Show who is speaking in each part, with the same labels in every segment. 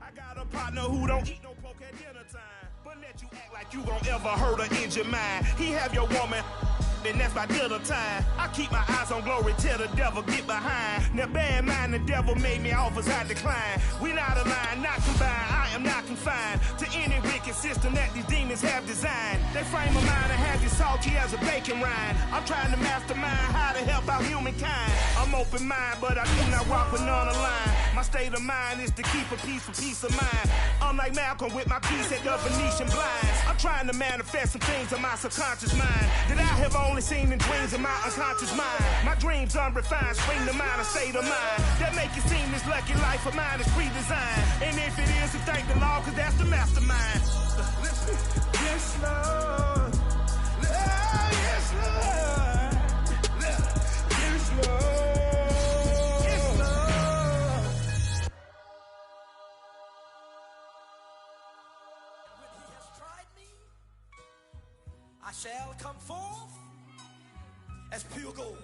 Speaker 1: I got a partner who don't eat no pork at dinner time, but let you act like you gon' ever hurt or injure mine. He have your woman, and that's by dinner time. I keep my eyes on glory till the devil get behind. Now bear in mind the devil made me offers I decline. We not aligned, not combined, I am not confined to any wicked system that these demons have designed. They frame of mind and have you salty as a bacon rind. I'm trying to mastermind how to help out humankind. I'm open mind, but I do not walk with none aligned. My state of mind is to keep a peace of mind. Unlike Malcolm with my peace at the Venetian blinds. I'm trying to manifest some things in my subconscious mind that I have only seen in dreams in my unconscious mind. My dreams unrefined, spring to mind, a state of mind that make it seem this lucky life of mine is pre-designed. And if it is, then thank the Lord, cause that's the mastermind. Yes, Lord. Yes, Lord. Yes, Lord.
Speaker 2: I shall come forth as pure gold.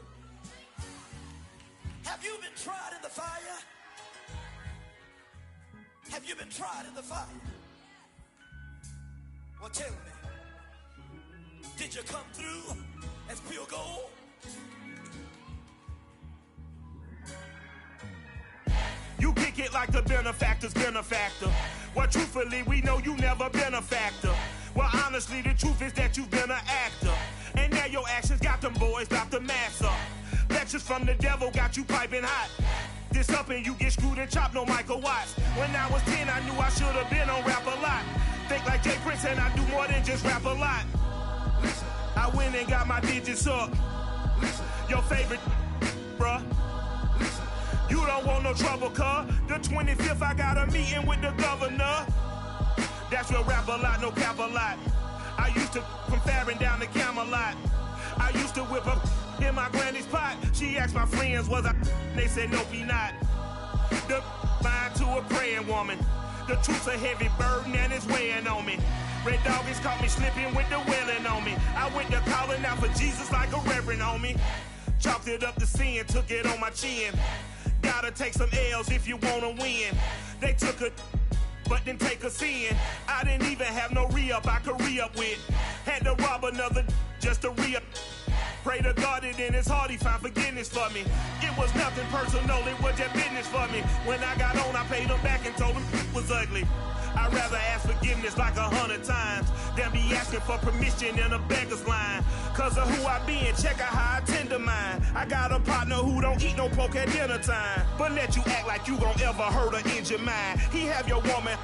Speaker 2: Have you been tried in the fire? Have you been tried in the fire? Well, tell me, did you come through as pure gold?
Speaker 1: You kick it like the benefactor's benefactor. Well, truthfully, we know you never been a factor. Well, honestly, the truth is that you've been an actor. And now your actions got them boys dropped the mask up. Lectures from the devil got you piping hot. This up and you get screwed and chopped, no Michael Watts. When I was 10, I knew I should have been on rap a lot. Think like Jay Prince and I do more than just rap a lot. I went and got my digits up. Your favorite, bruh. You don't want no trouble, cuz. The 25th, I got a meeting with the governor. That's real rap a lot, no cap a lot. I used to from Farron down to Camelot. I used to whip up in my granny's pot. She asked my friends, was I? They said, nope, he not. The mind to a praying woman. The truth's a heavy burden and it's weighing on me. Red Doggies caught me slipping with the wailing on me. I went to calling out for Jesus like a reverend on me. Chalked it up to sin, took it on my chin. Gotta take some L's if you wanna win. They took a but then take a sin. I didn't even have no re-up I could re-up with. Had to rob another just to re-up. Pray to God that in his heart he found forgiveness for me. It was nothing personal, it was just business for me. When I got on, I paid him back and told him it was ugly. I'd rather ask forgiveness like 100 times than be asking for permission in a beggar's line. Cause of who I be and check out how I tend to mine. I got a partner who don't eat no pork at dinner time, but let you act like you gon' ever hurt or injure mine. He have your woman,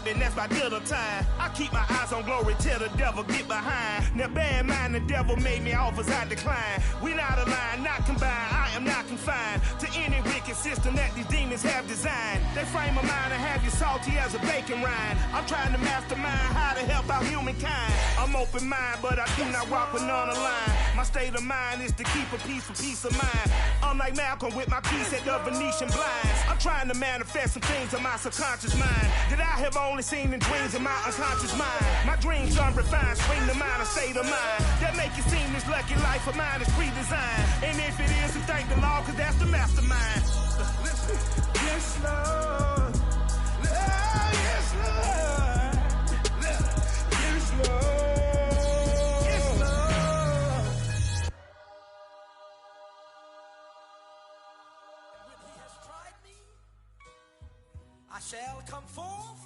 Speaker 1: and that's by dinner time. I keep my eyes on glory till the devil get behind. Now bear in mind the devil made me offers I decline. We not aligned, not combined, I am not confined to any wicked system that these demons have designed. They frame of mind and have you salty as a bacon rind. I'm trying to mastermind how to help out humankind. I'm open mind, but I do not walk with none aligned. My state of mind is to keep a peace of mind. Unlike Malcolm with my peace at the Venetian blinds. I'm trying to manifest some things in my subconscious mind that I have only seen in dreams in my unconscious mind. My dreams unrefined, spring to mind, a state of mind that make it seem this lucky life of mine is pre-designed. And if it is, then thank the Lord, cause that's the mastermind. Yes, Lord. Yes, Lord. Yes, Lord. Yes, Lord.
Speaker 2: When he has tried me, I shall come forth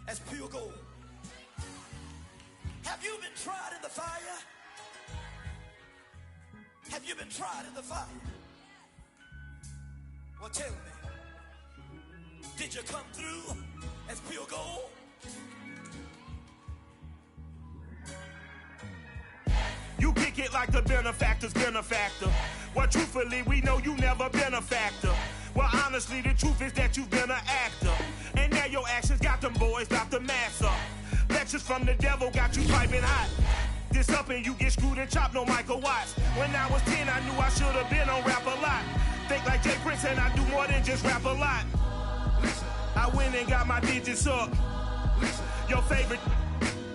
Speaker 2: as pure gold. Have you been tried in the fire? Have you been tried in the fire? Well, tell me, did you come through as pure gold?
Speaker 1: You kick it like the benefactor's benefactor. Well, truthfully, we know you never been a factor. Well, honestly, the truth is that you've been an actor. And now your actions got them boys dropped the mask up. Lectures from the devil got you piping hot. This up and you get screwed and chopped, no Michael Watts. When I was 10, I knew I should have been on rap a lot. Think like Jay Prince and I do more than just rap a lot. I went and got my digits up. Your favorite,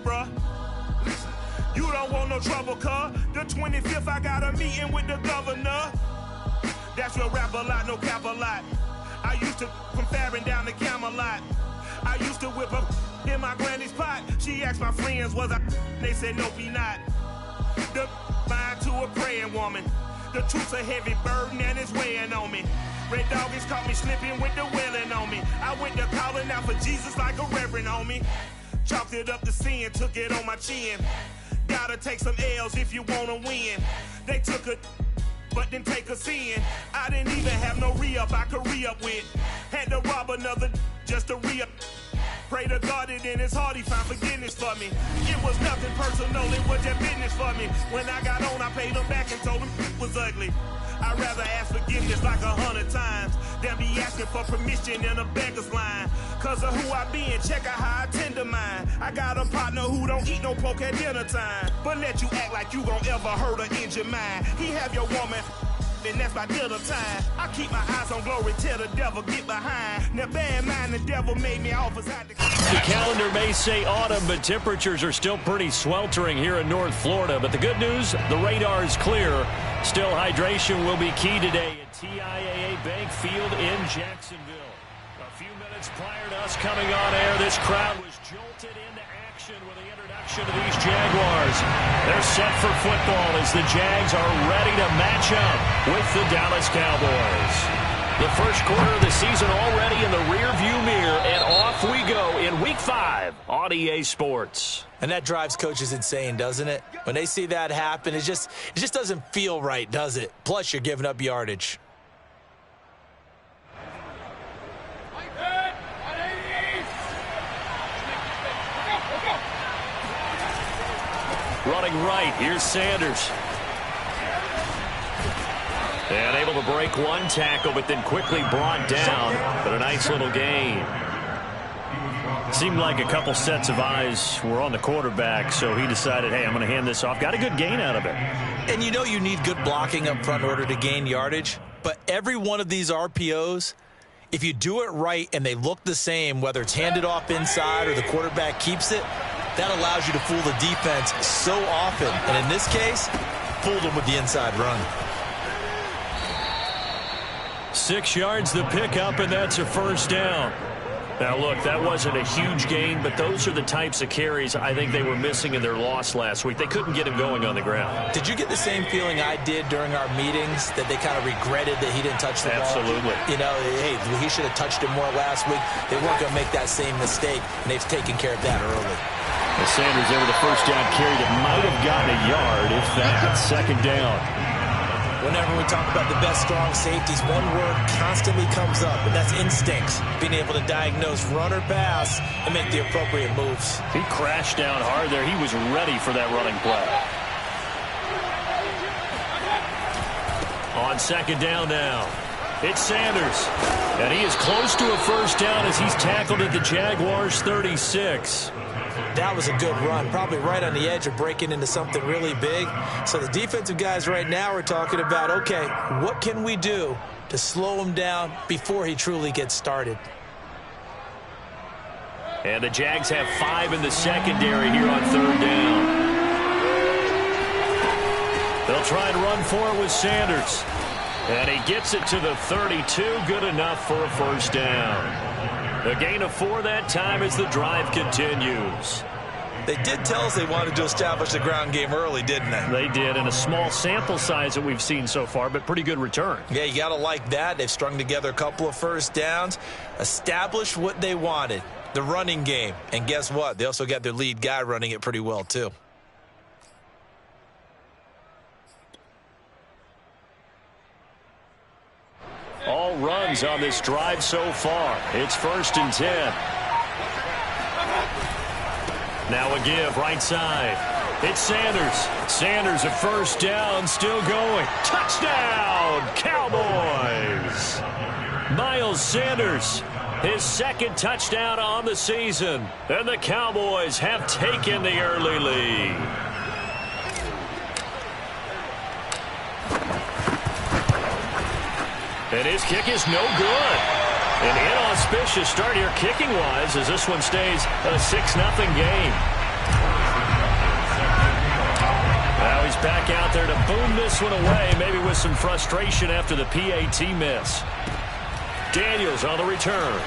Speaker 1: bruh. You don't want no trouble, cuz. The 25th, I got a meeting with the governor. That's real rap a lot, no cap a lot. I used to from Farron down to Camelot. I used to whip up in my granny's pot. She asked my friends, was I? They said, nope, he not. The mind to a praying woman. The truth's a heavy burden and it's weighing on me. Red doggies caught me slipping with the wailing on me. I went to calling out for Jesus like a reverend on me. Chalked it up to sin, took it on my chin. Gotta take some L's if you wanna win. They took a but didn't take a sin. I didn't even have no re-up I could re-up with. Had to rob another just to re-up. Pray to God that in his heart he found forgiveness for me. It was nothing personal, it was just business for me. When I got on, I paid him back and told him it was ugly. I'd rather ask forgiveness like 100 times than be asking for permission in a beggar's line. Cause of who I be and check out how I tend to mine. I got a partner who don't eat no pork at dinner time, but let you act like you gon' ever hurt or injure mine. He have your woman and that's by dinner time. I keep my eyes on glory till the devil get behind. Now bear in mind the devil made me offers out the
Speaker 3: calendar may say autumn, but temperatures are still pretty sweltering here in North Florida. But the good news, the radar is clear. Still, hydration will be key today at TIAA Bank Field in Jacksonville. A few minutes prior to us coming on air, this crowd was jolted into action with the introduction of these Jaguars. They're set for football as the Jags are ready to match up with the Dallas Cowboys. The first quarter of the season already in the rearview mirror, and off we go in Week 5 on EA Sports.
Speaker 4: And that drives coaches insane, doesn't it? When they see that happen, it just doesn't feel right, does it? Plus, you're giving up yardage.
Speaker 3: Running right, here's Sanders. And able to break one tackle, but then quickly brought down. But a nice little gain. Seemed like a couple sets of eyes were on the quarterback, so he decided, hey, I'm going to hand this off. Got a good gain out of it.
Speaker 4: And you know you need good blocking up front in order to gain yardage. But every one of these RPOs, if you do it right and they look the same, whether it's handed off inside or the quarterback keeps it, that allows you to fool the defense so often. And in this case, fooled them with the inside run.
Speaker 3: 6 yards the pickup, and that's a first down. Now, look, that wasn't a huge gain, but those are the types of carries I think they were missing in their loss last week. They couldn't get him going on the ground.
Speaker 4: Did you get the same feeling I did during our meetings, that they kind of regretted that he didn't touch the ball?
Speaker 3: Absolutely.
Speaker 4: You know, hey, he should have touched it more last week. They weren't going to make that same mistake, and they've taken care of that early.
Speaker 3: Well, Sanders there with a first down carry that might have gotten a yard, if that. Second down.
Speaker 4: Whenever we talk about the best strong safeties, one word constantly comes up, and that's instincts. Being able to diagnose run or pass and make the appropriate moves.
Speaker 3: He crashed down hard there. He was ready for that running play. On second down now, it's Sanders. And he is close to a first down as he's tackled at the Jaguars' 36.
Speaker 4: That was a good run, probably right on the edge of breaking into something really big. So the defensive guys right now are talking about, okay, what can we do to slow him down before he truly gets started?
Speaker 3: And the Jags have 5 in the secondary here on third down. They'll try and run for it with Sanders. And he gets it to the 32, good enough for a first down. A gain of 4 that time as the drive continues.
Speaker 4: They did tell us they wanted to establish the ground game early, didn't they?
Speaker 3: They did, in a small sample size that we've seen so far, but pretty good return.
Speaker 4: Yeah, you got to like that. They've strung together a couple of first downs, established what they wanted, the running game. And guess what? They also got their lead guy running it pretty well, too.
Speaker 3: All runs on this drive so far. It's 1st and 10. Now a give right side. It's Sanders. Sanders a first down, still going. Touchdown, Cowboys. Miles Sanders, his second touchdown on the season. And the Cowboys have taken the early lead. And his kick is no good. An inauspicious start here kicking-wise as this one stays a 6-0 game. Now he's back out there to boom this one away, maybe with some frustration after the PAT miss. Daniels on the return.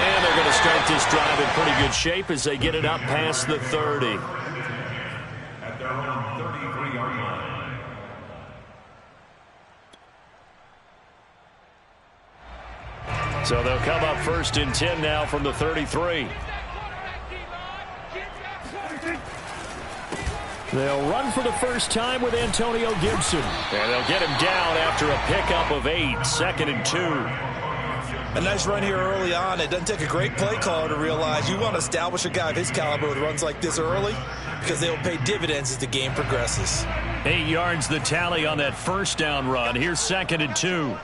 Speaker 3: And they're going to start this drive in pretty good shape as they get it up past the 30.
Speaker 5: At their own 33-yard line.
Speaker 3: So they'll come up 1st and 10 now from the 33. They'll run for the first time with Antonio Gibson. And they'll get him down after a pickup of 8, 2nd and 2.
Speaker 4: A nice run here early on. It doesn't take a great play caller to realize you want to establish a guy of his caliber with runs like this early because they will pay dividends as the game progresses.
Speaker 3: 8 yards the tally on that first down run. Here's 2nd and 2.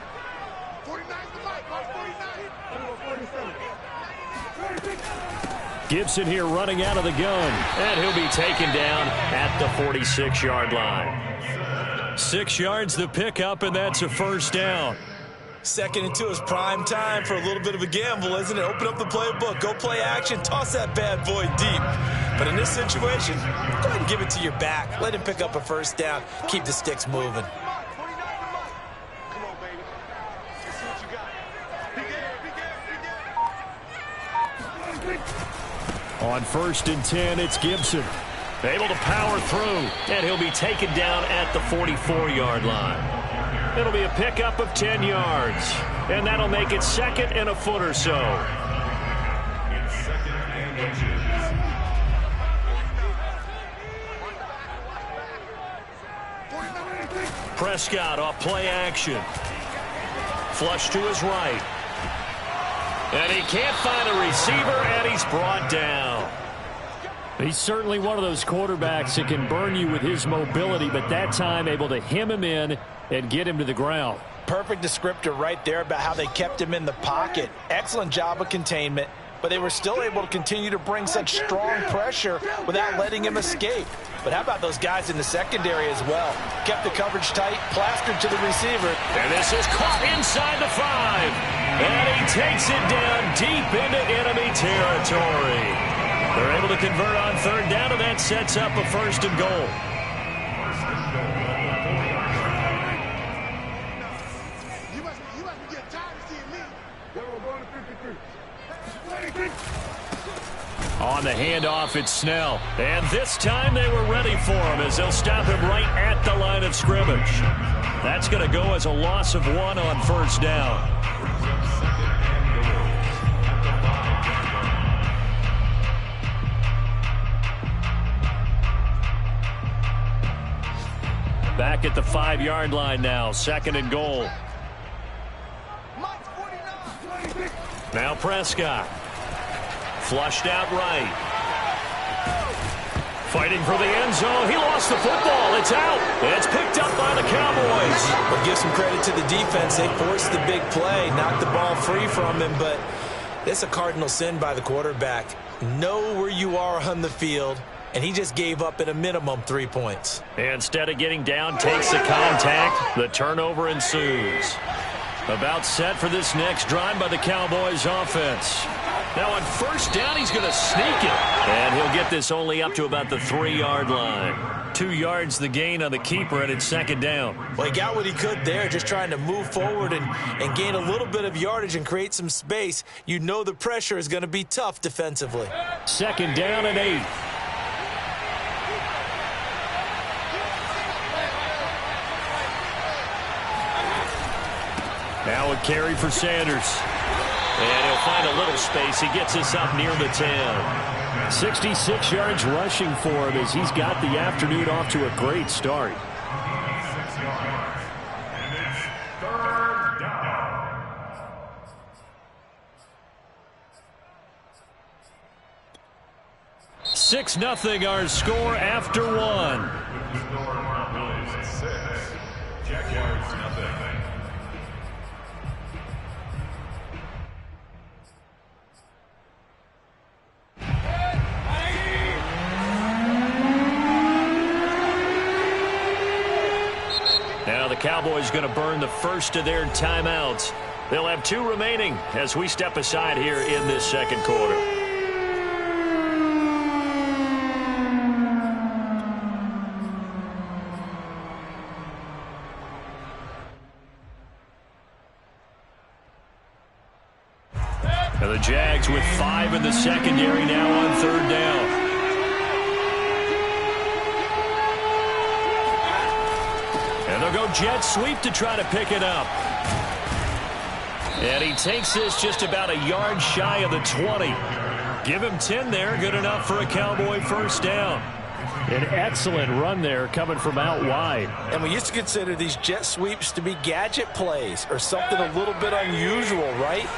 Speaker 3: Gibson here running out of the gun, and he'll be taken down at the 46-yard line. 6 yards the pickup, and that's a first down.
Speaker 4: 2nd and 2 is prime time for a little bit of a gamble, isn't it? Open up the playbook, go play action, toss that bad boy deep. But in this situation, go ahead and give it to your back. Let him pick up a first down. Keep the sticks moving.
Speaker 3: On 1st and 10, it's Gibson. Able to power through, and he'll be taken down at the 44-yard line. It'll be a pickup of 10 yards, and that'll make it 2nd and a foot or so.
Speaker 5: It's 2nd and inches.
Speaker 3: Prescott off play action. Flush to his right. And he can't find a receiver, and he's brought down. He's certainly one of those quarterbacks that can burn you with his mobility, but that time able to hem him in and get him to the ground.
Speaker 4: Perfect descriptor right there about how they kept him in the pocket. Excellent job of containment, but they were still able to continue to bring such strong pressure without letting him escape. But how about those guys in the secondary as well? Kept the coverage tight, plastered to the receiver.
Speaker 3: And this is caught inside the 5. And he takes it down deep into enemy territory. They're able to convert on 3rd down, and that sets up a 1st and goal.
Speaker 6: You must be getting tired of seeing me. We're going to 53.
Speaker 3: On the handoff, it's Snell. And this time they were ready for him as they'll stop him right at the line of scrimmage. That's going to go as a loss of 1 on 1st down. Back at the 5-yard line now, 2nd and goal. Now Prescott. Flushed out right. Fighting for the end zone. He lost the football. It's out. It's picked up by the Cowboys.
Speaker 4: But give some credit to the defense. They forced the big play, knocked the ball free from him, but it's a cardinal sin by the quarterback. Know where you are on the field, and he just gave up at a minimum 3 points.
Speaker 3: Instead of getting down, takes the contact. The turnover ensues. About set for this next drive by the Cowboys offense. Now on 1st down, he's going to sneak it. And he'll get this only up to about the 3-yard line. 2 yards the gain on the keeper, and it's 2nd down.
Speaker 4: Well, he got what he could there, just trying to move forward and gain a little bit of yardage and create some space. You know the pressure is going to be tough defensively.
Speaker 3: 2nd down and 8. Now a carry for Sanders. And he'll find a little space. He gets us up near the 10. 66 yards rushing for him as he's got the afternoon off to a great start.
Speaker 5: 6 yards. And it's 3rd down.
Speaker 3: 6-0 our score after 1.
Speaker 5: The score is 6. Jaguars 0.
Speaker 3: Now the Cowboys going to burn the first of their timeouts. They'll have 2 remaining as we step aside here in this 2nd quarter. And the Jags with 5 in the secondary now on 3rd down. And they'll go jet sweep to try to pick it up. And he takes this just about a yard shy of the 20. Give him 10 there. Good enough for a Cowboy first down. An excellent run there coming from out wide.
Speaker 4: And we used to consider these jet sweeps to be gadget plays or something a little bit unusual, right?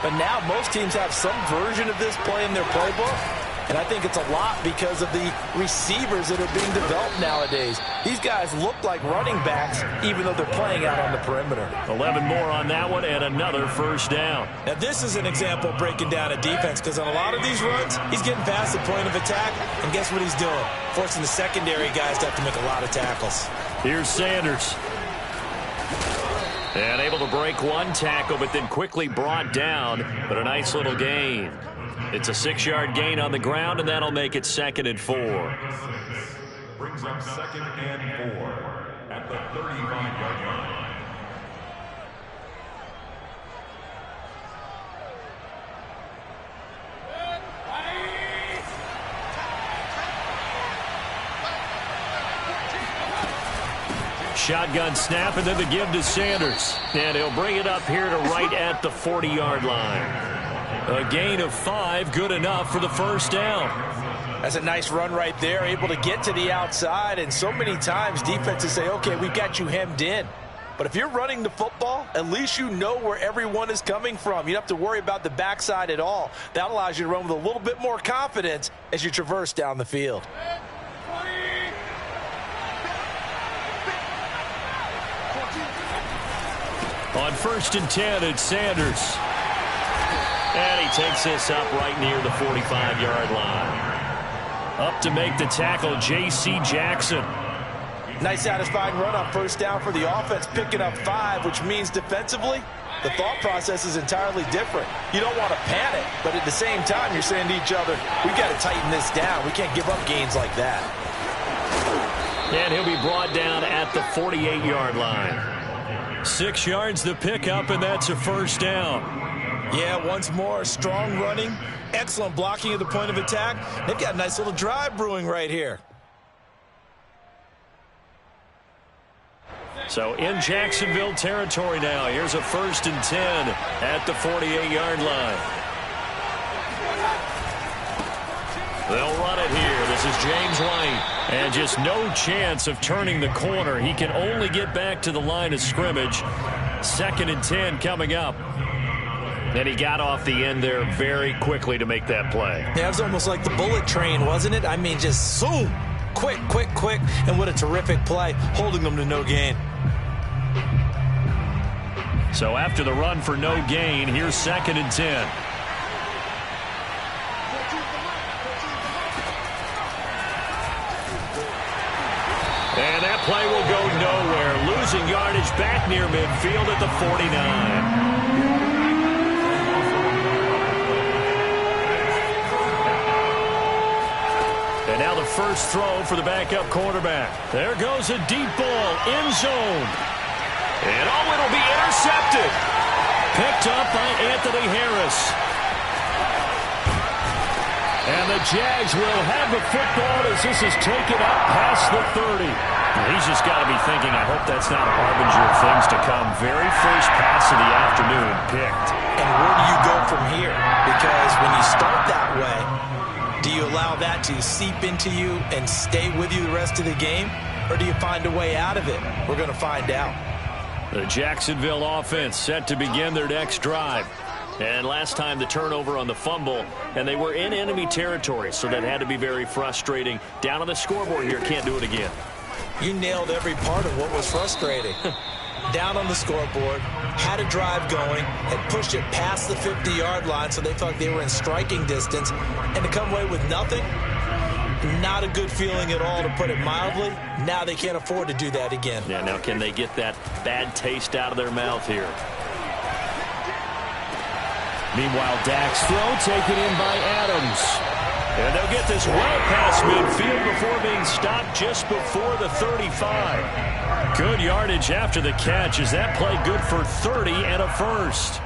Speaker 4: But now most teams have some version of this play in their playbook. And I think it's a lot because of the receivers that are being developed nowadays. These guys look like running backs even though they're playing out on the perimeter.
Speaker 3: 11 more on that one and another first down.
Speaker 4: Now this is an example of breaking down a defense because on a lot of these runs, he's getting past the point of attack. And guess what he's doing? Forcing the secondary guys to have to make a lot of tackles.
Speaker 3: Here's Sanders. And able to break one tackle, but then quickly brought down. But a nice little gain. It's a 6-yard gain on the ground, and that'll make it 2nd and 4.
Speaker 5: Brings up 2nd and 4 at the 35-yard line.
Speaker 3: Shotgun snap, and then the give to Sanders. And he'll bring it up here to right at the 40-yard line. A gain of 5, good enough for the first down.
Speaker 4: That's a nice run right there, able to get to the outside. And so many times defenses say, okay, we've got you hemmed in. But if you're running the football, at least you know where everyone is coming from. You don't have to worry about the backside at all. That allows you to run with a little bit more confidence as you traverse down the field.
Speaker 3: On 1st and 10, it's Sanders. And he takes this up right near the 45-yard line. Up to make the tackle, J.C. Jackson.
Speaker 4: Nice satisfying run on first down for the offense, picking up 5, which means defensively, the thought process is entirely different. You don't want to panic, but at the same time, you're saying to each other, we've got to tighten this down. We can't give up gains like that.
Speaker 3: And he'll be brought down at the 48-yard line. 6 yards the pickup, and that's a first down.
Speaker 4: Yeah, once more, strong running, excellent blocking at the point of attack. They've got a nice little drive brewing right here.
Speaker 3: So in Jacksonville territory now. Here's a 1st and 10 at the 48-yard line. They'll run it here. This is James White. And just no chance of turning the corner. He can only get back to the line of scrimmage. 2nd and 10 coming up. And he got off the end there very quickly to make that play.
Speaker 4: Yeah, it was almost like the bullet train, wasn't it? I mean, just zoom. Quick, quick, quick. And what a terrific play, holding them to no gain.
Speaker 3: So after the run for no gain, here's 2nd and 10. And that play will go nowhere. Losing yardage back near midfield at the 49. And now the first throw for the backup quarterback. There goes a deep ball, end zone. And it'll be intercepted. Picked up by Anthony Harris. And the Jags will have the football as this is taken up past the 30. He's just got to be thinking, I hope that's not a harbinger of things to come. Very first pass of the afternoon picked.
Speaker 4: And where do you go from here? Because when you start that way, do you allow that to seep into you and stay with you the rest of the game? Or do you find a way out of it? We're going to find out.
Speaker 3: The Jacksonville offense set to begin their next drive. And last time the turnover on the fumble, and they were in enemy territory, so that had to be very frustrating. Down on the scoreboard here, can't do it again.
Speaker 4: You nailed every part of what was frustrating. Down on the scoreboard, had a drive going, had pushed it past the 50-yard line so they felt they were in striking distance, and to come away with nothing, not a good feeling at all, to put it mildly. Now they can't afford to do that again.
Speaker 3: Yeah, now can they get that bad taste out of their mouth here? Meanwhile, Dak's throw taken in by Adams. And they'll get this well past midfield before being stopped just before the 35. Good yardage after the catch as that play good for 30 and a first.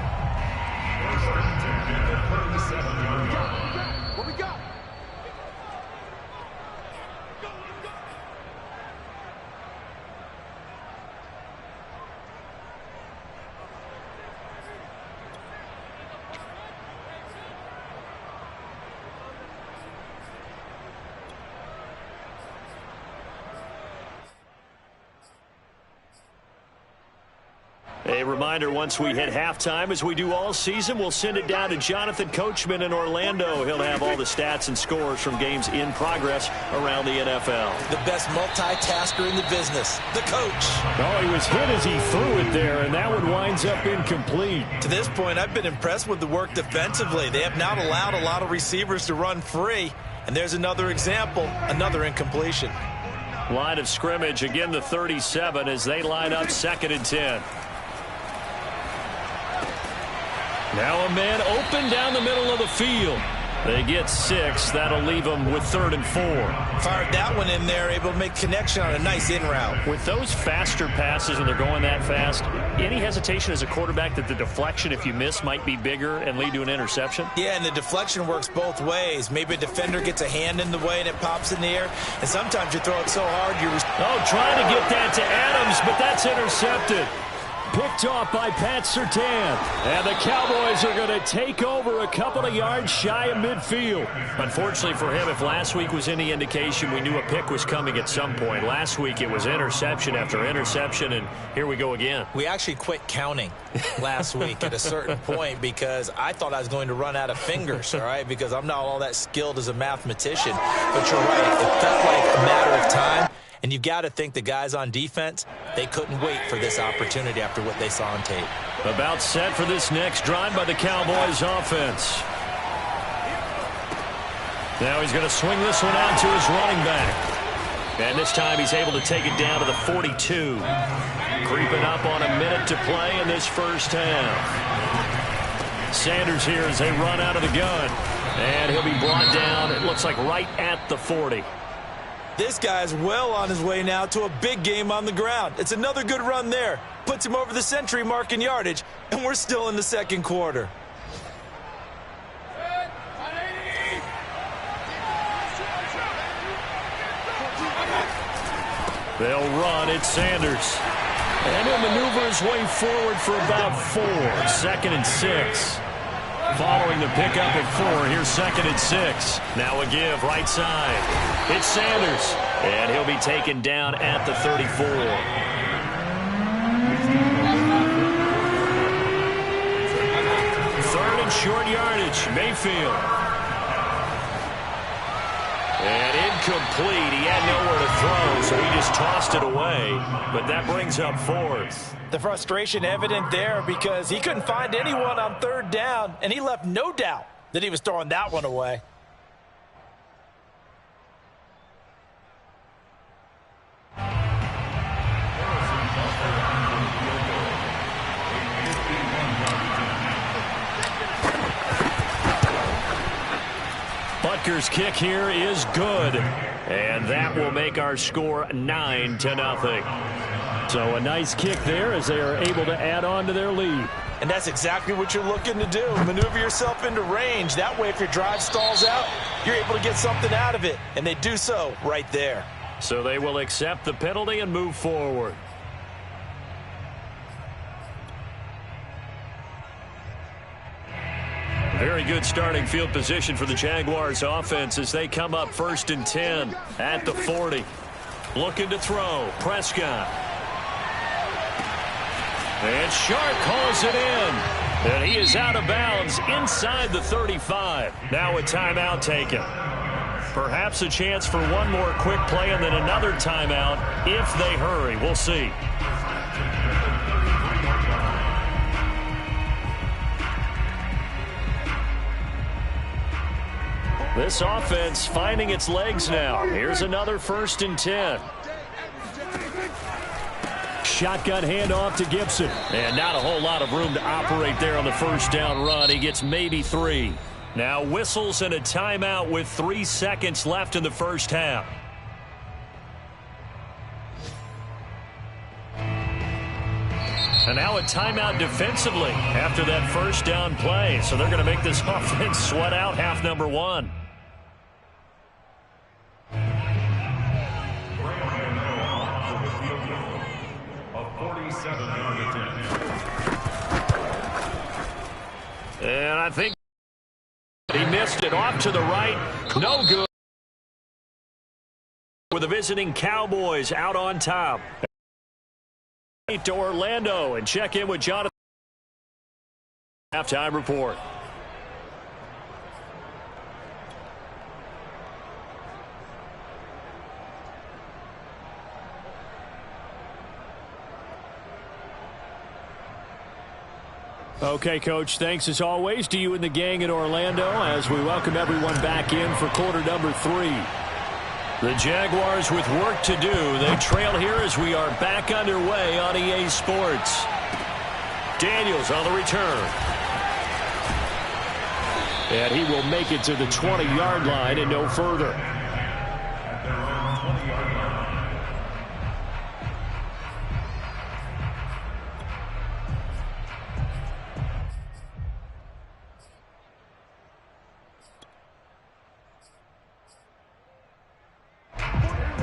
Speaker 3: A reminder, once we hit halftime, as we do all season, we'll send it down to Jonathan Coachman in Orlando. He'll have all the stats and scores from games in progress around the NFL.
Speaker 4: The best multitasker in the business, the coach.
Speaker 3: Oh, he was hit as he threw it there, and that one winds up incomplete.
Speaker 4: To this point, I've been impressed with the work defensively. They have not allowed a lot of receivers to run free. And there's another example, another incompletion.
Speaker 3: Line of scrimmage, again the 37 as they line up 2nd and 10. Now a man open down the middle of the field. They get 6. That'll leave them with 3rd and 4.
Speaker 4: Fired that one in there, able to make connection on a nice in route.
Speaker 3: With those faster passes and they're going that fast, any hesitation as a quarterback that the deflection, if you miss, might be bigger and lead to an interception?
Speaker 4: Yeah, and the deflection works both ways. Maybe a defender gets a hand in the way and it pops in the air. And sometimes you throw it so hard, you're...
Speaker 3: Oh, trying to get that to Adams, but that's intercepted. Picked off by Pat Surtain. And the Cowboys are going to take over a couple of yards shy of midfield. Unfortunately for him, if last week was any indication, we knew a pick was coming at some point. Last week it was interception after interception, and here we go again.
Speaker 4: We actually quit counting last week at a certain point because I thought I was going to run out of fingers, all right, because I'm not all that skilled as a mathematician. But you're right. It felt like a matter of time. And you've got to think the guys on defense, they couldn't wait for this opportunity after what they saw on tape.
Speaker 3: About set for this next drive by the Cowboys offense. Now he's going to swing this one out to his running back. And this time he's able to take it down to the 42. Creeping up on a minute to play in this first half. Sanders here as they run out of the gun. And he'll be brought down, it looks like right at the 40.
Speaker 4: This guy's well on his way now to a big game on the ground. It's another good run there. Puts him over the century mark in yardage, and we're still in the second quarter.
Speaker 3: They'll run. It's Sanders. And he'll maneuver his way forward for about 4. 2nd and 6. Following the pickup at 4, here's 2nd and 6. Now a give, right side. It's Sanders, and he'll be taken down at the 34. 3rd and short yardage, Mayfield. And incomplete. He had nowhere to throw, so he just tossed it away. But that brings up 4th.
Speaker 4: The frustration evident there because he couldn't find anyone on 3rd down, and he left no doubt that he was throwing that one away.
Speaker 3: Butker's kick here is good. And that will make our score 9-0. So a nice kick there as they are able to add on to their lead.
Speaker 4: And that's exactly what you're looking to do. Maneuver yourself into range. That way, if your drive stalls out, you're able to get something out of it. And they do so right there.
Speaker 3: So they will accept the penalty and move forward. Very good starting field position for the Jaguars offense as they come up 1st and 10 at the 40. Looking to throw. Prescott. And Sharp calls it in. And he is out of bounds inside the 35. Now a timeout taken. Perhaps a chance for one more quick play and then another timeout if they hurry. We'll see. This offense finding its legs now. Here's another 1st and 10. Shotgun handoff to Gibson. And not a whole lot of room to operate there on the 1st down run. He gets maybe 3. Now whistles and a timeout with 3 seconds left in the first half. And now a timeout defensively after that 1st down play. So they're going to make this offense sweat out half number 1. And I think he missed it off to the right. No good. With the visiting Cowboys out on top. To Orlando and check in with Jonathan. Halftime report. Okay, Coach, thanks as always to you and the gang in Orlando as we welcome everyone back in for quarter number 3. The Jaguars with work to do. They trail here as we are back underway on EA Sports. Daniels on the return. And he will make it to the 20-yard line and no further.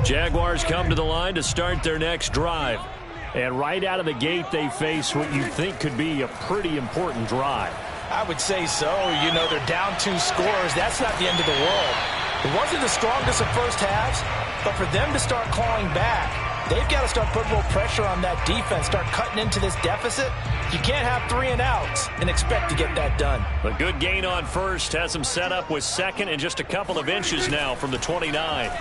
Speaker 3: Jaguars come to the line to start their next drive. And right out of the gate, they face what you think could be a pretty important drive.
Speaker 4: I would say so. You know, they're down 2 scores. That's not the end of the world. It wasn't the strongest of first halves, but for them to start clawing back, they've got to start putting a little pressure on that defense, start cutting into this deficit. You can't have 3 and outs and expect to get that done.
Speaker 3: A good gain on first has them set up with second and just a couple of inches now from the 29.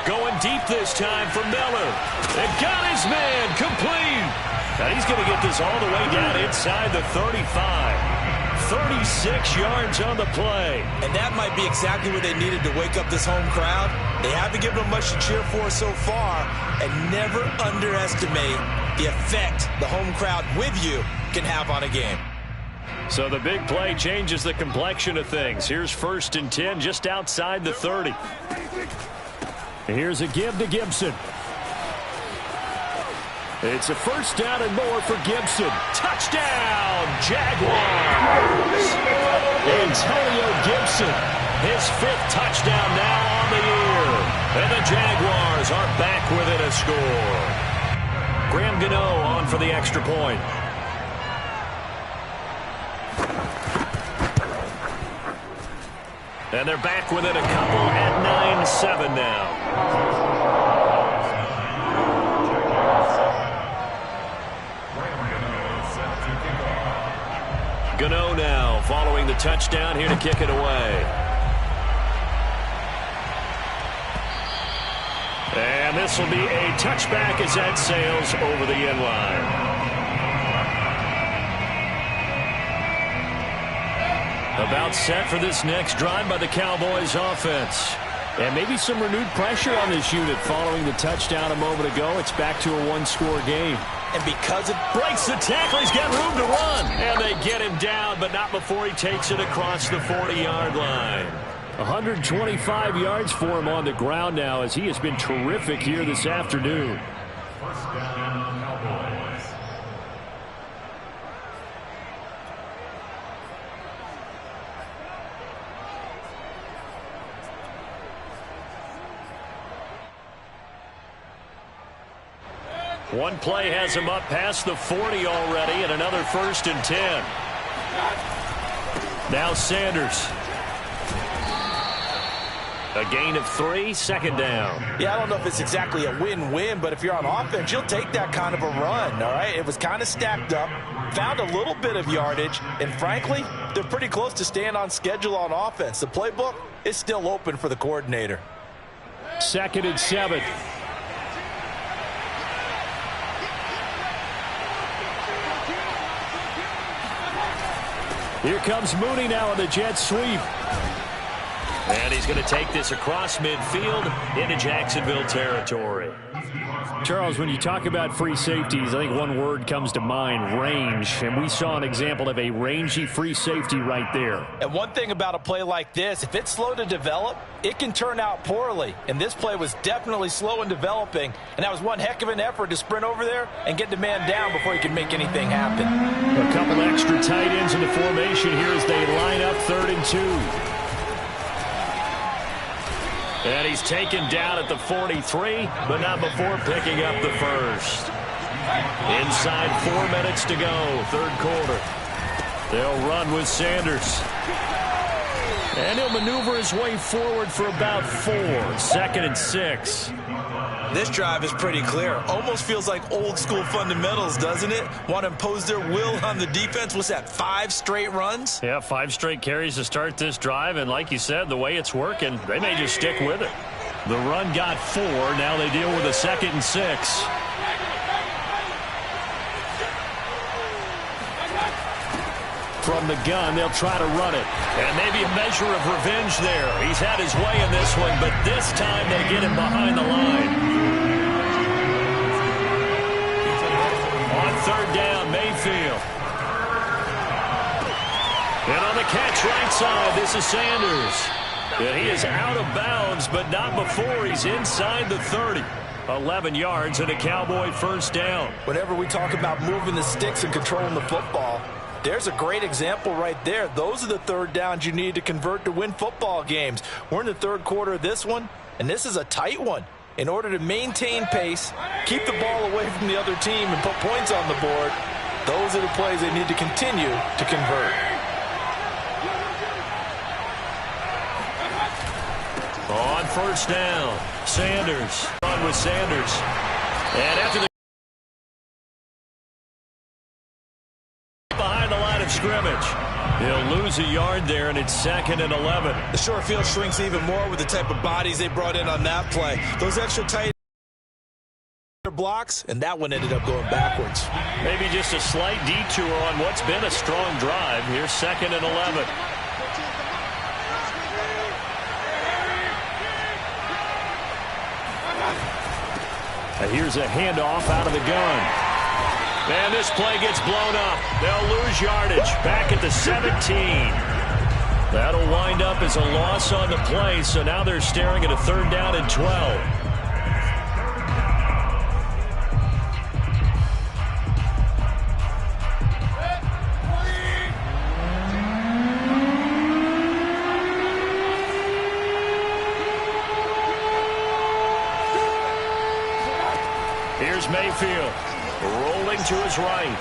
Speaker 3: Going deep this time for Miller. And got his man complete. And he's going to get this all the way down inside the 35. 36 yards on the play.
Speaker 4: And that might be exactly what they needed to wake up this home crowd. They haven't given them much to cheer for so far. And never underestimate the effect the home crowd with you can have on a game.
Speaker 3: So the big play changes the complexion of things. Here's 1st and 10 just outside the 30. Here's a give to Gibson. It's a first down and more for Gibson. Touchdown, Jaguars! Antonio Gibson, his 5th touchdown now on the year. And the Jaguars are back within a score. Graham Gano on for the extra point. And they're back within a couple at 9-7 now. Gano now following the touchdown here to kick it away. And this will be a touchback as that sails over the end line. About set for this next drive by the Cowboys offense. And maybe some renewed pressure on this unit following the touchdown a moment ago. It's back to a 1-score game.
Speaker 4: And because it
Speaker 3: breaks the tackle, he's got room to run. And they get him down, but not before he takes it across the 40-yard line. 125 yards for him on the ground now as he has been terrific here this afternoon.
Speaker 5: First down, Cowboys.
Speaker 3: One play has him up past the 40 already, and another 1st and 10. Now Sanders. A gain of 3, 2nd down.
Speaker 4: Yeah, I don't know if it's exactly a win-win, but if you're on offense, you'll take that kind of a run, all right? It was kind of stacked up, found a little bit of yardage, and frankly, they're pretty close to staying on schedule on offense. The playbook is still open for the coordinator.
Speaker 3: 2nd and 7. Here comes Mooney now on the jet sweep. And he's going to take this across midfield into Jacksonville territory. Charles, when you talk about free safeties, I think one word comes to mind, range. And we saw an example of a rangy free safety right there.
Speaker 4: And one thing about a play like this, if it's slow to develop, it can turn out poorly. And this play was definitely slow in developing. And that was one heck of an effort to sprint over there and get the man down before he could make anything happen.
Speaker 3: A couple extra tight ends in the formation here as they line up 3rd and 2. And he's taken down at the 43, but not before picking up the first. Inside 4 minutes to go, 3rd quarter. They'll run with Sanders. And he'll maneuver his way forward for about 4, 2nd and 6.
Speaker 4: This drive is pretty clear. Almost feels like old school fundamentals, doesn't it? Want to impose their will on the defense. What's that, 5 straight runs?
Speaker 3: Yeah, 5 straight carries to start this drive. And like you said, the way it's working, they may just stick with it. The run got 4. Now they deal with a 2nd and 6. From the gun, they'll try to run it. And maybe a measure of revenge there. He's had his way in this one, but this time they get him behind the line. On 3rd down, Mayfield. And on the catch right side, this is Sanders. And he is out of bounds, but not before he's inside the 30. 11 yards and a Cowboy 1st down.
Speaker 4: Whenever we talk about moving the sticks and controlling the football, there's a great example right there. Those are the 3rd downs you need to convert to win football games. We're in the 3rd quarter of this one, and this is a tight one. In order to maintain pace, keep the ball away from the other team, and put points on the board, those are the plays they need to continue to convert.
Speaker 3: On 1st down, Sanders. Run with Sanders. And after the behind the line of scrimmage, he'll lose a yard there, and it's 2nd and 11.
Speaker 4: The short field shrinks even more with the type of bodies they brought in on that play. Those extra tight blocks, and that one ended up going backwards.
Speaker 3: Maybe just a slight detour on what's been a strong drive. Here's 2nd and 11. And here's a handoff out of the gun. And this play gets blown up. They'll lose yardage back at the 17. That'll wind up as a loss on the play, so now they're staring at a 3rd down and 12. Here's Mayfield, rolling to his right.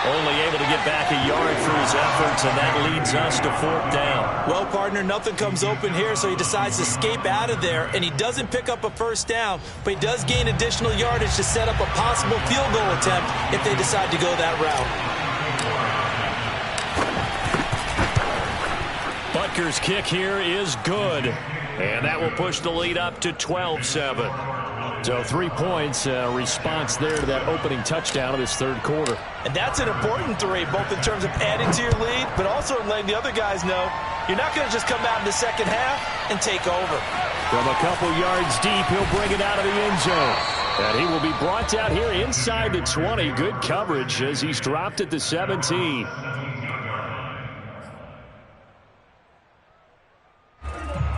Speaker 3: Only able to get back a yard through his efforts, and that leads us to 4th down.
Speaker 4: Well, partner, nothing comes open here, so he decides to escape out of there, and he doesn't pick up a 1st down, but he does gain additional yardage to set up a possible field goal attempt if they decide to go that route.
Speaker 3: Butker's kick here is good. And that will push the lead up to 12-7. So 3 points, response there to that opening touchdown of this 3rd quarter.
Speaker 4: And that's an important 3, both in terms of adding to your lead, but also in letting the other guys know you're not going to just come out in the 2nd half and take over.
Speaker 3: From a couple yards deep, he'll bring it out of the end zone. And he will be brought down here inside the 20. Good coverage as he's dropped at the 17.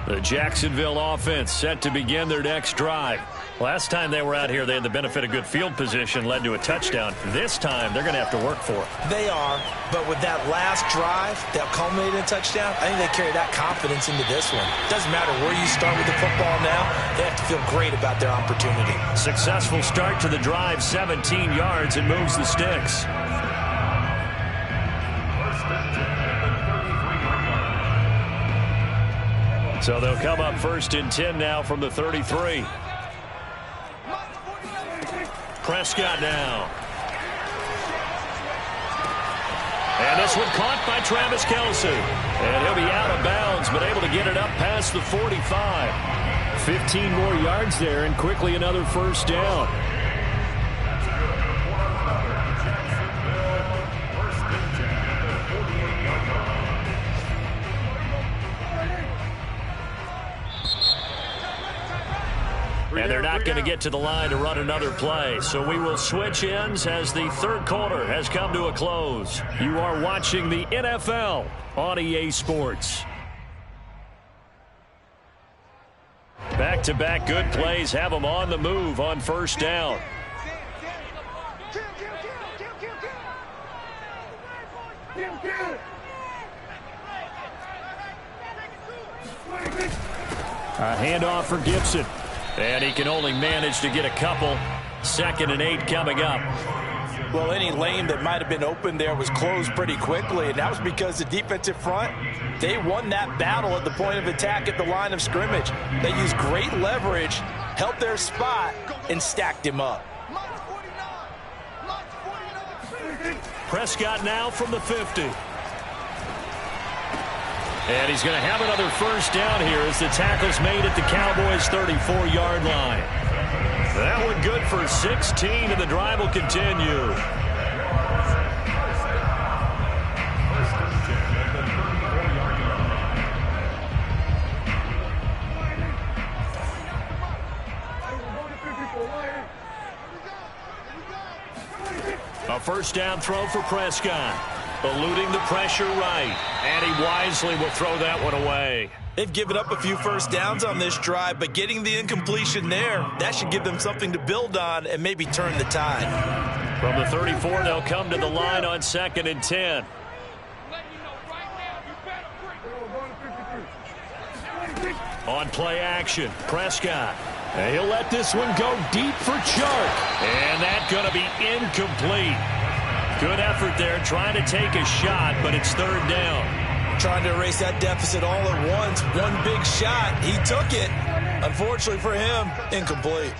Speaker 3: The Jacksonville offense set to begin their next drive. Last time they were out here, they had the benefit of good field position, led to a touchdown. This time, they're going to have to work for it.
Speaker 4: They are, but with that last drive that culminated in a touchdown, I think they carry that confidence into this one. Doesn't matter where you start with the football now, they have to feel great about their opportunity. Successful
Speaker 3: start to the drive, 17 yards, and moves the sticks. So they'll come up 1st and 10 now from the 33. Prescott now. And this one caught by Travis Kelce. And he'll be out of bounds, but able to get it up past the 45. 15 more yards there, and quickly another 1st down. And they're not going to get to the line to run another play. So we will switch ends as the 3rd quarter has come to a close. You are watching the NFL on EA Sports. Back-to-back good plays have them on the move on 1st down. A handoff for Gibson. And he can only manage to get a couple. 2nd and 8 coming up.
Speaker 4: Well, any lane that might have been open there was closed pretty quickly, and that was because the defensive front, they won that battle at the point of attack at the line of scrimmage. They used great leverage, held their spot, and stacked him up.
Speaker 3: Prescott now from the 50. And he's going to have another first down here as the tackle's made at the Cowboys' 34-yard line. That one good for 16, and the drive will continue. A first down throw for Prescott. Eluding the pressure right. And he wisely will throw that one away.
Speaker 4: They've given up a few first downs on this drive, but getting the incompletion there, that should give them something to build on and maybe turn the tide.
Speaker 3: From the 34, they'll come to the line on 2nd and 10. On play action, Prescott. And he'll let this one go deep for Chark. And that's going to be incomplete. Good effort there, trying to take a shot, but it's 3rd down.
Speaker 4: Trying to erase that deficit all at once. One big shot. He took it. Unfortunately for him, incomplete.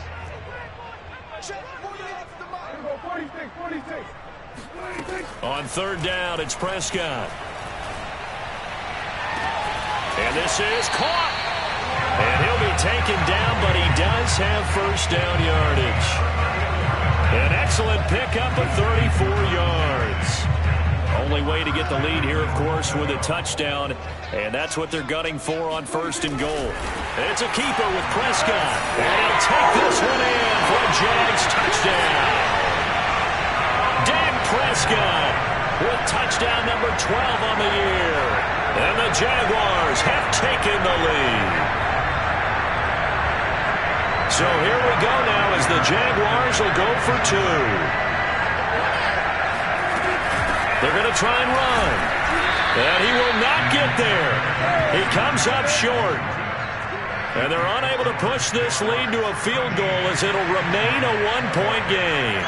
Speaker 3: On 3rd down, it's Prescott. And this is caught. And he'll be taken down, but he does have first down yardage. An excellent pickup of 34 yards. Only way to get the lead here, of course, with a touchdown. And that's what they're gunning for on 1st and goal. It's a keeper with Prescott. And he'll take this one in for a Jags touchdown. Dak Prescott with touchdown number 12 on the year. And the Jaguars have taken the lead. So here we go now as the Jaguars will go for 2. They're going to try and run. And he will not get there. He comes up short. And they're unable to push this lead to a field goal as it'll remain a 1-point game.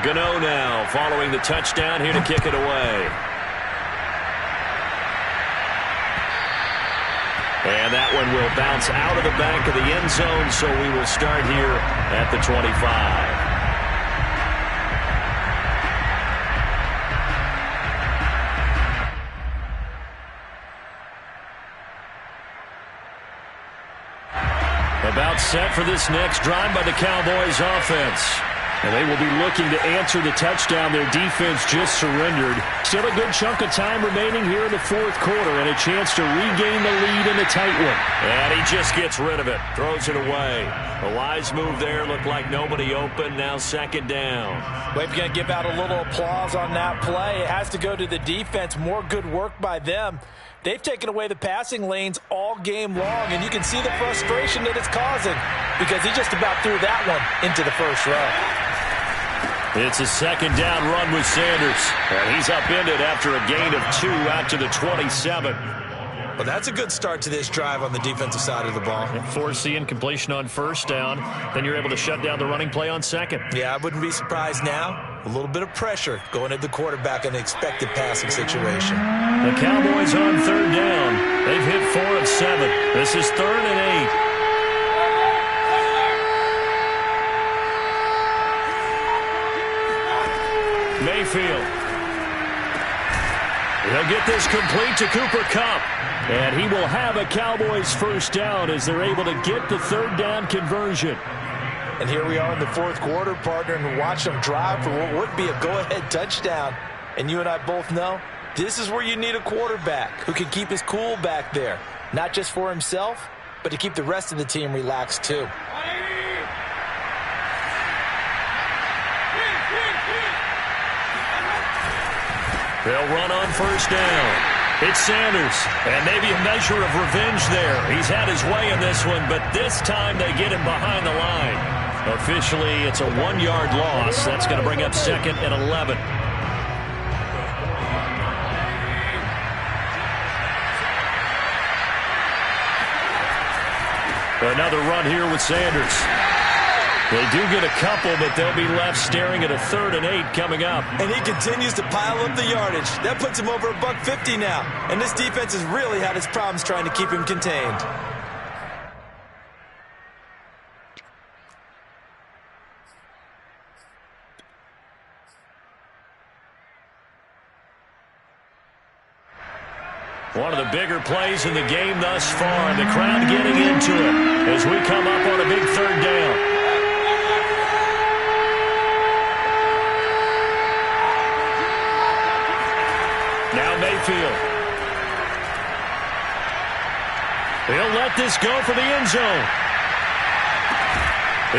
Speaker 3: Gano now following the touchdown here to kick it away. And that one will bounce out of the back of the end zone, so we will start here at the 25. About set for this next drive by the Cowboys offense. And they will be looking to answer the touchdown their defense just surrendered. Still a good chunk of time remaining here in the 4th quarter and a chance to regain the lead in a tight one. And he just gets rid of it, throws it away. A wise move there, looked like nobody open, now 2nd down.
Speaker 4: We're going to give out a little applause on that play. It has to go to the defense. More good work by them. They've taken away the passing lanes all game long, and you can see the frustration that it's causing because he just about threw that one into the first row.
Speaker 3: It's a 2nd down run with Sanders. And he's upended after a gain of 2 out to the 27.
Speaker 4: Well, that's a good start to this drive on the defensive side of the ball.
Speaker 3: Force the incompletion on 1st down. Then you're able to shut down the running play on 2nd.
Speaker 4: Yeah, I wouldn't be surprised now. A little bit of pressure going at the quarterback in an expected passing situation.
Speaker 3: The Cowboys on 3rd down. They've hit 4 of 7. This is 3rd and 8. Mayfield. He'll get this complete to Cooper Kupp. And he will have a Cowboys first down as they're able to get the 3rd down conversion.
Speaker 4: And here we are in the 4th quarter, partner, and watch them drive for what would be a go-ahead touchdown. And you and I both know this is where you need a quarterback who can keep his cool back there. Not just for himself, but to keep the rest of the team relaxed too.
Speaker 3: They'll run on 1st down. It's Sanders, and maybe a measure of revenge there. He's had his way in this one, but this time they get him behind the line. Officially, it's a 1-yard loss. That's going to bring up 2nd and 11. Another run here with Sanders. They do get a couple, but they'll be left staring at a 3rd and 8 coming up.
Speaker 4: And he continues to pile up the yardage. That puts him over $150 now. And this defense has really had its problems trying to keep him contained.
Speaker 3: One of the bigger plays in the game thus far, and the crowd getting into it as we come up on a big 3rd down. Now Mayfield. He'll let this go for the end zone.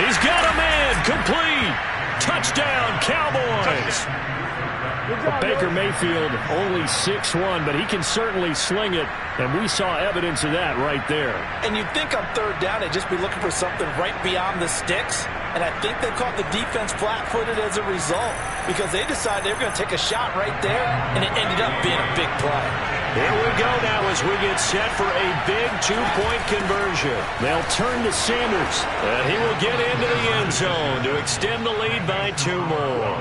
Speaker 3: He's got a man. Complete. Touchdown, Cowboys. Well, Baker Mayfield only 6'1", but he can certainly sling it, and we saw evidence of that right there.
Speaker 4: And you'd think on 3rd down they'd just be looking for something right beyond the sticks, and I think they caught the defense flat-footed as a result because they decided they were going to take a shot right there, and it ended up being a big play.
Speaker 3: Here we go now as we get set for a big 2-point conversion. They'll turn to Sanders, and he will get into the end zone to extend the lead by 2 more.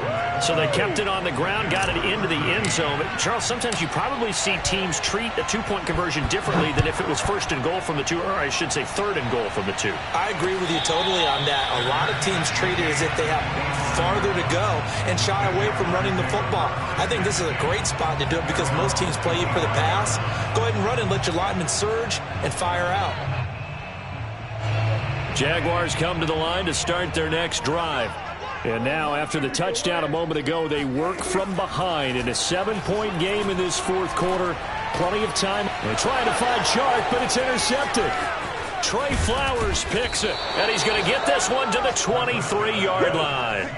Speaker 3: So they kept it on the ground, got it into the end zone. But Charles, sometimes you probably see teams treat a 2-point conversion differently than if it was 1st and goal from the 2, or I should say 3rd and goal from the 2.
Speaker 4: I agree with you totally on that. A lot of teams treat it as if they have farther to go and shy away from running the football. I think this is a great spot to do it because most teams play you for the pass. Go ahead and run and let your linemen surge and fire out.
Speaker 3: Jaguars come to the line to start their next drive. And now, after the touchdown a moment ago, they work from behind in a 7-point game in this 4th quarter. Plenty of time. They're trying to find Chark, but it's intercepted. Trey Flowers picks it, and he's going to get this one to the 23-yard line.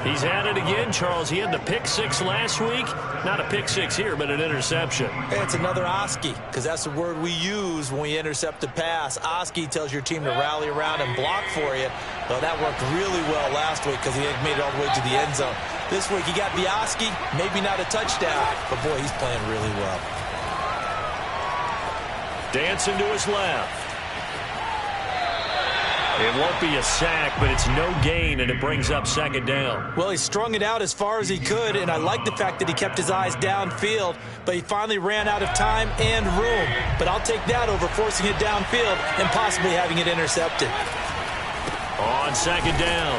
Speaker 3: He's had it again, Charles. He had the pick 6 last week. Not a pick 6 here, but an interception.
Speaker 4: Hey, it's another Oski, because that's the word we use when we intercept a pass. Oski tells your team to rally around and block for you. Well, that worked really well last week because he made it all the way to the end zone. This week he got the Oski, maybe not a touchdown, but boy, he's playing really well.
Speaker 3: Dancing to his left. It won't be a sack, but it's no gain, and it brings up 2nd down.
Speaker 4: Well, he strung it out as far as he could, and I like the fact that he kept his eyes downfield, but he finally ran out of time and room. But I'll take that over forcing it downfield and possibly having it intercepted.
Speaker 3: On 2nd down,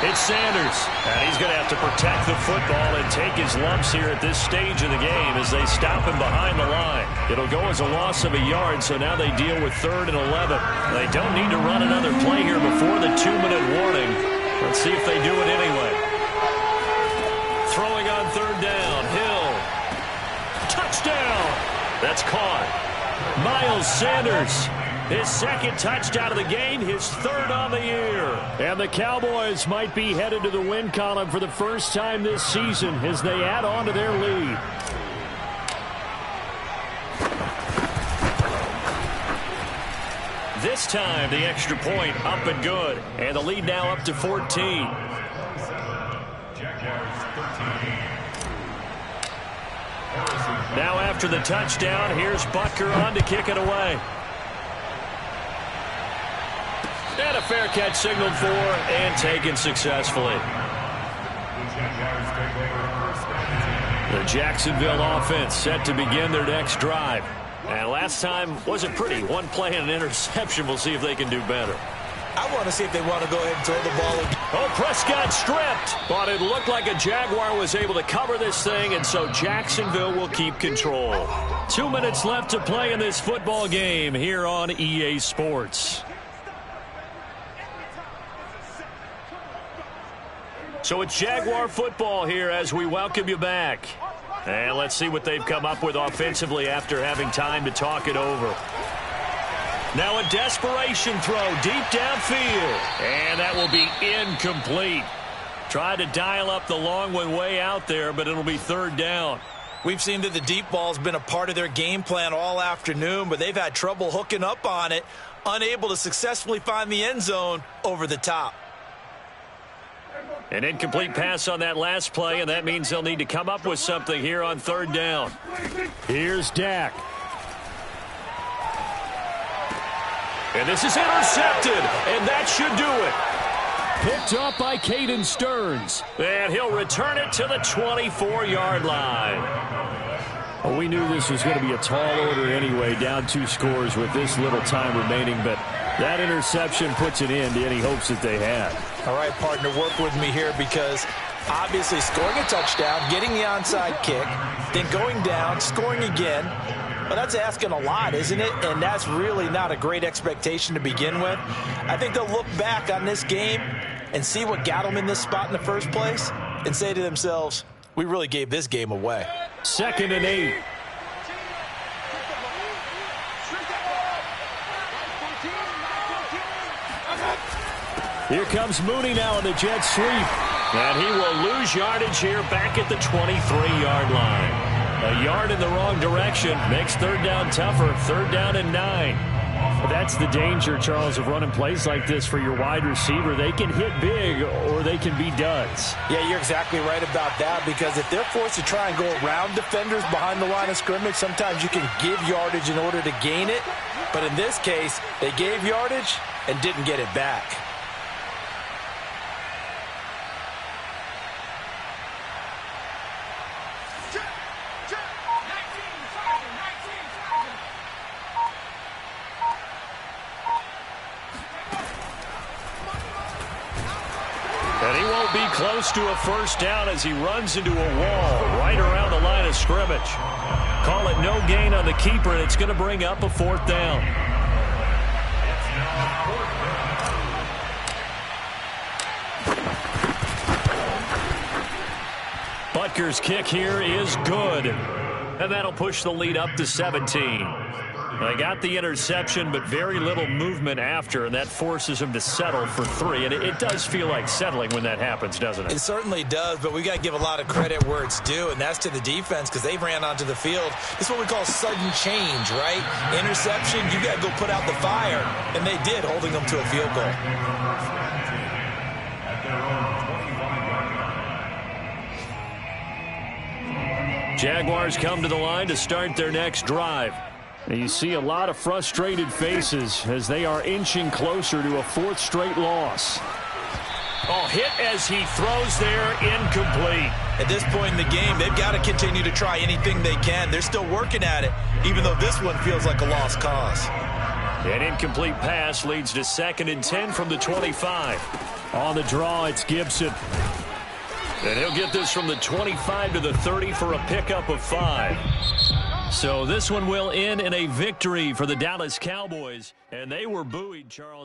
Speaker 3: it's Sanders, and he's going to have to protect the football and take his lumps here at this stage of the game as they stop him behind the line. It'll go as a loss of a yard, so now they deal with 3rd and 11. They don't need to run another play here before the 2-minute warning. Let's see if they do it anyway. Throwing on 3rd down, Hill. Touchdown! That's caught. Miles Sanders. His 2nd touchdown of the game, his 3rd on the year. And the Cowboys might be headed to the win column for the first time this season as they add on to their lead. This time, the extra point up and good. And the lead now up to 14. Now after the touchdown, here's Butker on to kick it away. And a fair catch signaled for and taken successfully. The Jacksonville offense set to begin their next drive. And last time wasn't pretty. One play and an interception. We'll see if they can do better.
Speaker 4: I want to see if they want to go ahead and throw the ball again.
Speaker 3: Oh, Prescott stripped. But it looked like a Jaguar was able to cover this thing, and so Jacksonville will keep control. 2 minutes left to play in this football game here on EA Sports. So it's Jaguar football here as we welcome you back. And let's see what they've come up with offensively after having time to talk it over. Now a desperation throw deep downfield. And that will be incomplete. Try to dial up the long one way out there, but it'll be 3rd down.
Speaker 4: We've seen that the deep ball's been a part of their game plan all afternoon, but they've had trouble hooking up on it, unable to successfully find the end zone over the top.
Speaker 3: An incomplete pass on that last play, and that means they'll need to come up with something here on 3rd down. Here's Dak. And this is intercepted, and that should do it. Picked up by Caden Stearns. And he'll return it to the 24-yard line. Well, we knew this was going to be a tall order anyway, down 2 scores with this little time remaining, but that interception puts an end to any hopes that they had.
Speaker 4: All right, partner, work with me here because obviously scoring a touchdown, getting the onside kick, then going down, scoring again. Well, that's asking a lot, isn't it? And that's really not a great expectation to begin with. I think they'll look back on this game and see what got them in this spot in the first place and say to themselves, we really gave this game away.
Speaker 3: 2nd and 8. Here comes Mooney now on the jet sweep. And he will lose yardage here back at the 23-yard line. A yard in the wrong direction makes 3rd down tougher. 3rd down and 9. That's the danger, Charles, of running plays like this for your wide receiver. They can hit big or they can be duds.
Speaker 4: Yeah, you're exactly right about that because if they're forced to try and go around defenders behind the line of scrimmage, sometimes you can give yardage in order to gain it. But in this case, they gave yardage and didn't get it back.
Speaker 3: And he won't be close to a 1st down as he runs into a wall right around the line of scrimmage. Call it no gain on the keeper, and it's going to bring up a 4th down. Butker's kick here is good. And that'll push the lead up to 17. They got the interception, but very little movement after, and that forces him to settle for 3. And it does feel like settling when that happens, doesn't it?
Speaker 4: It certainly does, but we got to give a lot of credit where it's due, and that's to the defense because they ran onto the field. This is what we call sudden change, right? Interception, you got to go put out the fire, and they did, holding them to a field goal.
Speaker 3: Jaguars come to the line to start their next drive. And you see a lot of frustrated faces as they are inching closer to a 4th straight loss. Oh, hit as he throws there, incomplete.
Speaker 4: At this point in the game, they've got to continue to try anything they can. They're still working at it, even though this one feels like a lost cause.
Speaker 3: An incomplete pass leads to 2nd and 10 from the 25. On the draw, it's Gibson. And he'll get this from the 25 to the 30 for a pickup of 5. So this one will end in a victory for the Dallas Cowboys. And they were buoyed, Charles.